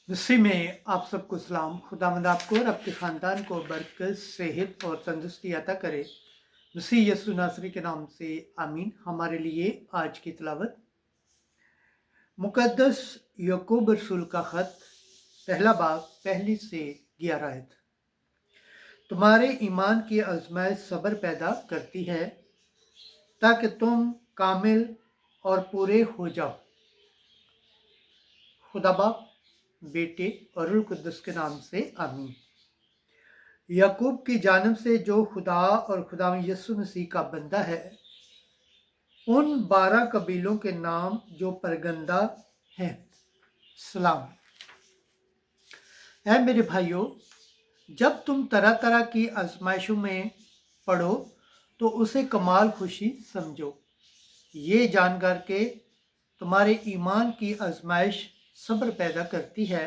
मसीह में आप सबको सलाम। खुदावंद आपको और आपके ख़ानदान को बरकत, सेहत और तंदुरुस्ती अता करे। मसीह यसु नासरी के नाम से आमीन। हमारे लिए आज की तिलावत मुकद्दस याकूब रसूल का ख़त, पहला बाब, पहली से 11 आयत। तुम्हारे ईमान की आजमाइश सब्र पैदा करती है ताकि तुम कामिल और पूरे हो जाओ। खुदा बाप, बेटे और रूह कुद्दुस के नाम से आमीन। याकूब की जानिब से जो खुदा और खुदा यसु मसीह का बंदा है, उन 12 कबीलों के नाम जो परगंदा हैं, सलाम। ऐ मेरे भाइयों, जब तुम तरह तरह की आजमाइशों में पड़ो तो उसे कमाल खुशी समझो, ये जानकर के तुम्हारे ईमान की आजमाइश सब्र पैदा करती है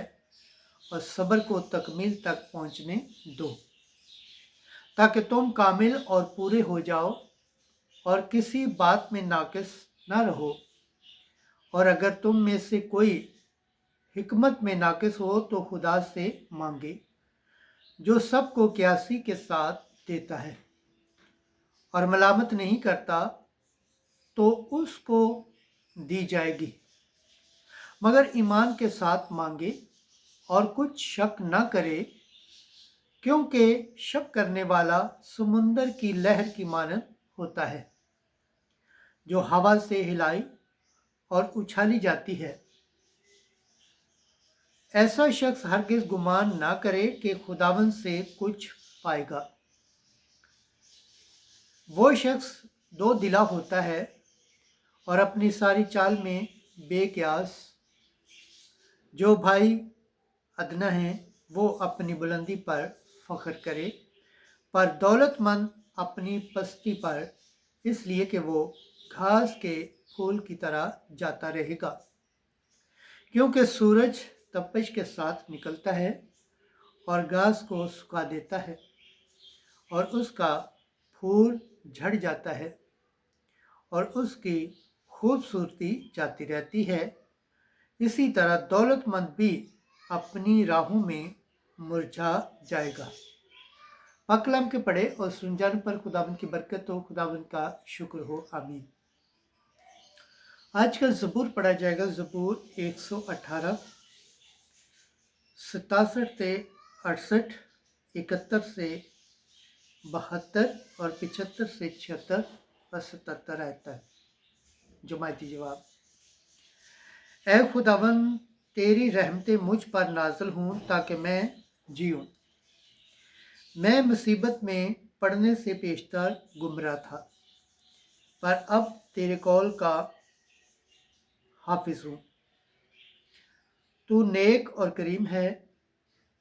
और सब्र को तकमील तक पहुंचने दो, ताकि तुम कामिल और पूरे हो जाओ और किसी बात में नाकिस न रहो। और अगर तुम में से कोई हिकमत में नाकिस हो तो खुदा से मांगे, जो सबको क्यासी के साथ देता है और मलामत नहीं करता, तो उसको दी जाएगी। मगर ईमान के साथ मांगे और कुछ शक न करे, क्योंकि शक करने वाला समुंदर की लहर की मानद होता है, जो हवा से हिलाई और उछाली जाती है। ऐसा शख्स हरगिज गुमान ना करे कि खुदावंद से कुछ पाएगा। वो शख्स दो दिला होता है और अपनी सारी चाल में बेक्यास। जो भाई अदना है वो अपनी बुलंदी पर फख्र करे, पर दौलतमंद अपनी पस्ती पर, इसलिए कि वो घास के फूल की तरह जाता रहेगा। क्योंकि सूरज तपश के साथ निकलता है और घास को सुखा देता है और उसका फूल झड़ जाता है और उसकी खूबसूरती जाती रहती है। इसी तरह दौलतमंद भी अपनी राहों में मुरझा जाएगा। कलाम के पढ़े और सुन जाने पर खुदावंद की बरकत हो, खुदावंद का शुक्र हो, आमीन। आज का ज़बूर पढ़ा जाएगा। ज़बूर 118, 67 से 68, 71 से 72 और 75 से 76 और 77 आयत है। जमायती जवाब। ऐ खुदावंद, तेरी रहमतें मुझ पर नाज़िल हों ताकि मैं जीऊँ। मैं मुसीबत में पड़ने से पेशतर गुमराह था, पर अब तेरे कौल का हाफिज हूँ। तू नेक और करीम है,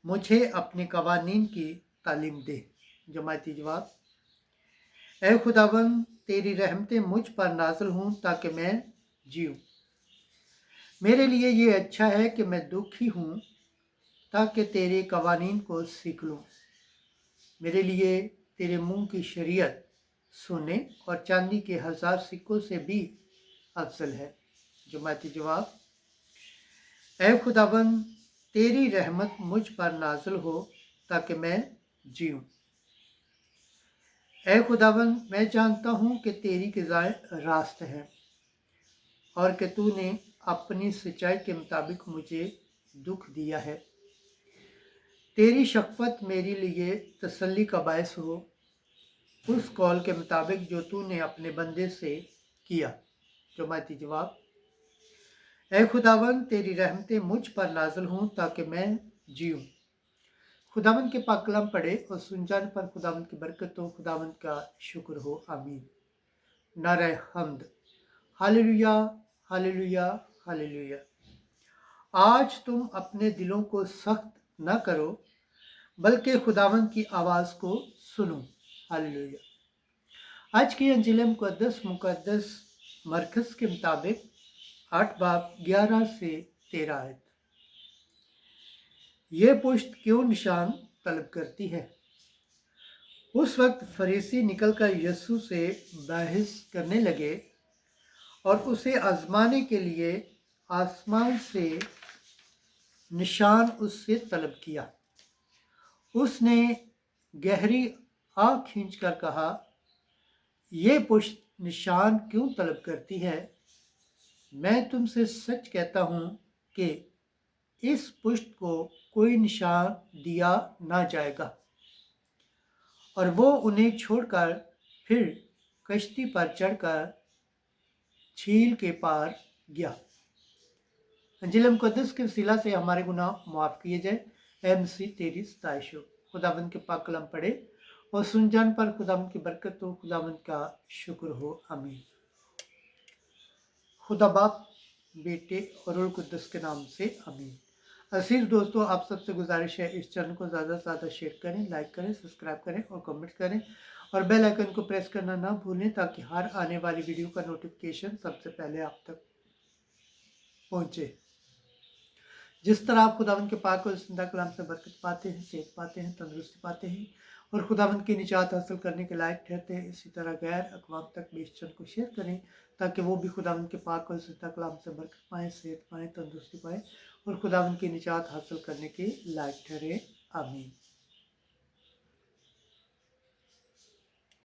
मुझे अपने कवानीन की तालीम दे। जमायती जवाब। ऐ खुदावंद, तेरी रहमतें मुझ पर नाज़िल हों ताकि मैं जीऊँ। मेरे लिए ये अच्छा है कि मैं दुखी हूँ, ताकि तेरे कवानीन को सीख लूँ। मेरे लिए तेरे मुंह की शरीयत सोने और चांदी के 1000 सिक्कों से भी अफजल है। जमायती जवाब। ऐ खुदावंद, तेरी रहमत मुझ पर नाज़िल हो ताकि मैं जीऊँ। ऐ खुदावंद, मैं जानता हूँ कि तेरी क़ज़ाएँ रास्त हैं और कि तूने अपनी सच्चाई के मुताबिक मुझे दुख दिया है। तेरी शफ़क़त मेरे लिए तसल्ली का बायस हो, उस कौल के मुताबिक जो तूने अपने बंदे से किया। जमायती जवाब। ऐ खुदावंद, तेरी रहमतें मुझ पर नाज़िल हों ताकि मैं जीऊँ। खुदावंद के पाक कलाम पढ़े और सुन जाने पर खुदावंद की बरकत हो, खुदावंद का शुक्र हो, आमीन। नारे हम्द। Hallelujah, hallelujah, hallelujah. आज तुम अपने दिलों को सख्त न करो, बल्कि खुदावंद की आवाज़ को सुनो। हालेलुया। आज की अंजील मुकद्दस मरकज़ के मुताबिक 8 बाब 11 से 13 आयत। ये पुश्त क्यों निशान तलब करती है? उस वक्त फरीसी निकलकर यीशु से बहस करने लगे और उसे आजमाने के लिए आसमान से निशान उससे तलब किया। उसने गहरी आँख खींचकर कहा, ये पुष्ट निशान क्यों तलब करती है? मैं तुमसे सच कहता हूँ कि इस पुष्ट को कोई निशान दिया ना जाएगा। और वो उन्हें छोड़कर फिर कश्ती पर चढ़कर झील के पार गया। अंजिल मुक़द्दस के वसीला से हमारे गुनाह माफ़ किए जाए। ऐ मसीह तेरी सताइश हो। खुदावंद के पाक कलम पढ़े और सुन जान पर खुदावंद की बरकत हो। खुदावंद का शुक्र हो। आमीन। खुदा बाप, बेटे और रूह कुद्दस के नाम से आमीन। अजीज दोस्तों, आप सबसे गुजारिश है इस चैनल को ज़्यादा से ज़्यादा शेयर करें, लाइक करें, सब्सक्राइब करें और कमेंट करें और बेल आइकन को प्रेस करना ना भूलें ताकि हर आने वाली वीडियो का नोटिफिकेशन सबसे पहले आप तक पहुँचे। जिस तरह आप खुदावंद के पाक और जिंदा कलाम से बरकत पाते हैं, सेहत पाते हैं, तंदुरुस्ती पाते हैं और खुदावंद की निजात हासिल करने के लायक ठहरते हैं, इसी तरह गैर अक़वाम तक भी इस चैनल को शेयर करें ताकि वो भी खुदावंद के पाक और जिंदा कलाम से बरकत पाएँ, सेहत पाएँ, तंदुरुस्ती पाएँ और खुदावंद की निजात हासिल करने के लायक ठहरे। आमीन।